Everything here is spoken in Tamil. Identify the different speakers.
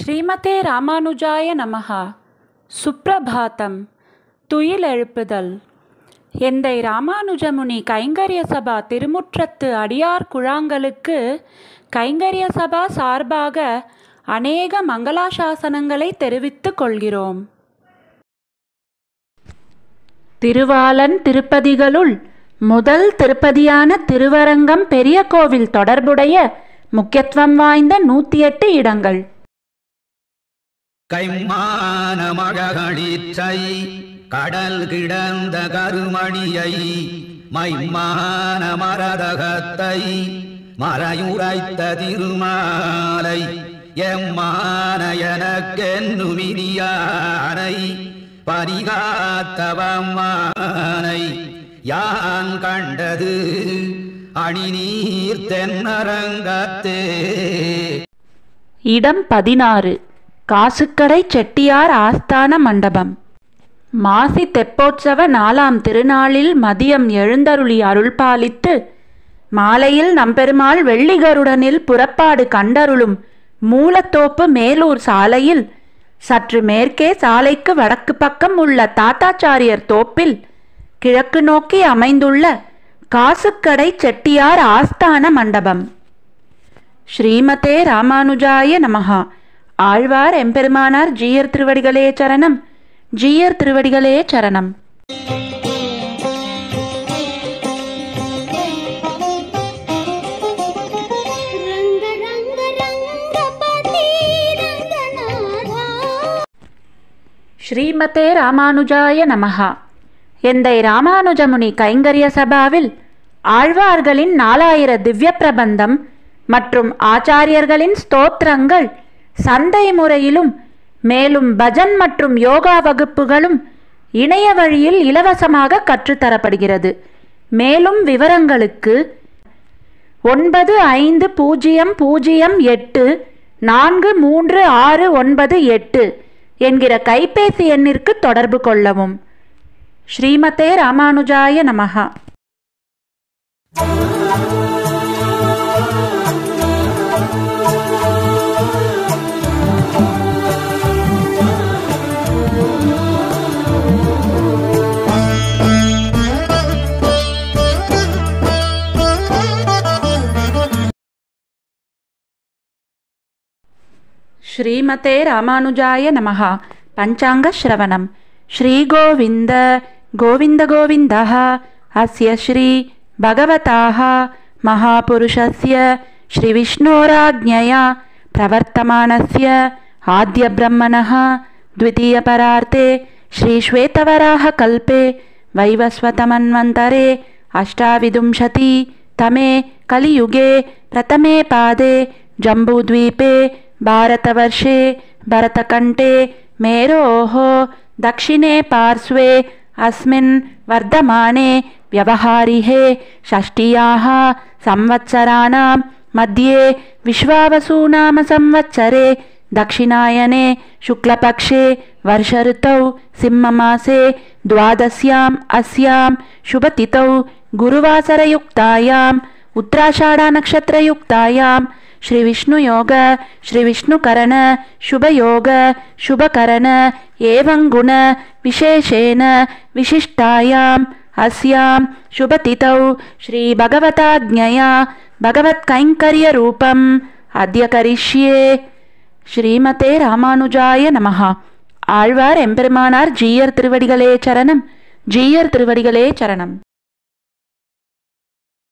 Speaker 1: ஸ்ரீமதே ராமானுஜாய நமஹ. சுப்ரபாதம். துயிலெழுப்புதல். எந்தை ராமானுஜமுனி கைங்கரிய சபா திருமுற்றத்து அடியார் குழாங்களுக்கு கைங்கரிய சபா சார்பாக அநேக மங்களாசாசனங்களை தெரிவித்துக் கொள்கிறோம். திருவாலன் திருப்பதிகளுள் முதல் திருப்பதியான திருவரங்கம் பெரிய கோவில் தொடர்புடைய முக்கியத்துவம் வாய்ந்த 108 இடங்கள்.
Speaker 2: கைமான மழகளிற்றை கடல் கிடந்த கருமணியை மைமான மரதகத்தை மறையுரைத்த திருமாலை எம்மான எனக்கென்னுமிரியானை பரிகாத்தவம்மானை யான் கண்டது அணிநீர் தென்னரங்கத்தே.
Speaker 1: இடம் 16. காசுக்கடை செட்டியார் ஆஸ்தான மண்டபம். மாசி தெப்போற்சவ 4ஆம் திருநாளில் மதியம் எழுந்தருளி அருள்பாலித்து மாலையில் நம்பெருமாள் வெள்ளிகருடனில் புறப்பாடு கண்டருளும் மூலத்தோப்பு மேலூர் சாலையில் சற்று மேற்கே சாலைக்கு வடக்கு பக்கம் உள்ள தாத்தாச்சாரியர் தோப்பில் கிழக்கு நோக்கி அமைந்துள்ள காசுக்கடை செட்டியார் ஆஸ்தான மண்டபம். ஸ்ரீமதே ராமானுஜாய நமஹ. ஆழ்வார் எம்பெருமானார் ஜீயர் திருவடிகளே சரணம். ஜீயர் திருவடிகளே சரணம். ஸ்ரீமதே ராமானுஜாய நமஹ. எந்தை ராமானுஜமுனி கைங்கரிய சபாவில் ஆழ்வார்களின் 4000 திவ்ய பிரபந்தம் மற்றும் ஆச்சாரியர்களின் ஸ்தோத்திரங்கள் சந்தை முறையிலும் மேலும் பஜன் மற்றும் யோகா வகுப்புகளும் இணைய வழியில் இலவசமாக கற்றுத்தரப்படுகிறது. மேலும் விவரங்களுக்கு 9508436698 என்கிற கைபேசி எண்ணிற்கு தொடர்பு கொள்ளவும். ஸ்ரீமதே ராமானுஜாய நமஹ. ஸ்ரீமதே ராமானுஜாய நமஹ. பஞ்சாங்க ஸ்ரவணம். ஸ்ரீ கோவிந்த கோவிந்த கோவிந்தः அஸ்ய ஸ்ரீ பகவதாः மகாபுருஷஸ்ய ஸ்ரீ விஷ்ணோராஜ்ஞயா பிரவர்த்தமானஸ்ய ஆத்ய பிரம்மணः த்விதீய பரார்த்தே ஸ்ரீ ஸ்வேதவராஹ கல்பே வைவஸ்வதமன்வந்தரே அஷ்டாவிதும்சதி தமே கலியுகே பிரதமே பாதே ஜம்பூத்வீபே भारतवर्षे भरतकण्ठे मेरोः दक्षिणे पार्श्वे अस्मिन् वर्धमाने व्यवहारिहे षष्ठ्याः संवत्सराणां मध्ये विश्वावसुनाम संवत्सरे दक्षिणायने शुक्लपक्षे वर्षऋतौ सिंहमासे द्वादश्याम् अस्यां शुभतिथौ गुरुवासरयुक्तायाम् उत्तराषाढनक्षत्रयुक्तायां श्री विष्णु योग श्री विष्णुकरण शुभ योग शुभकरण एवं गुण विशेषेण विशिष्टायाम् अस्यां शुभतिथौ श्री भगवताज्ञया भगवत्कैङ्कर्य रूपम् अद्य करिष्ये. श्रीमते रामानुजाय नमः. ஆழ்வார் எம்பெருமானார் ஜீயர் திருவடிகளே சரணம். ஜீயர் திருவடிகளே சரணம்.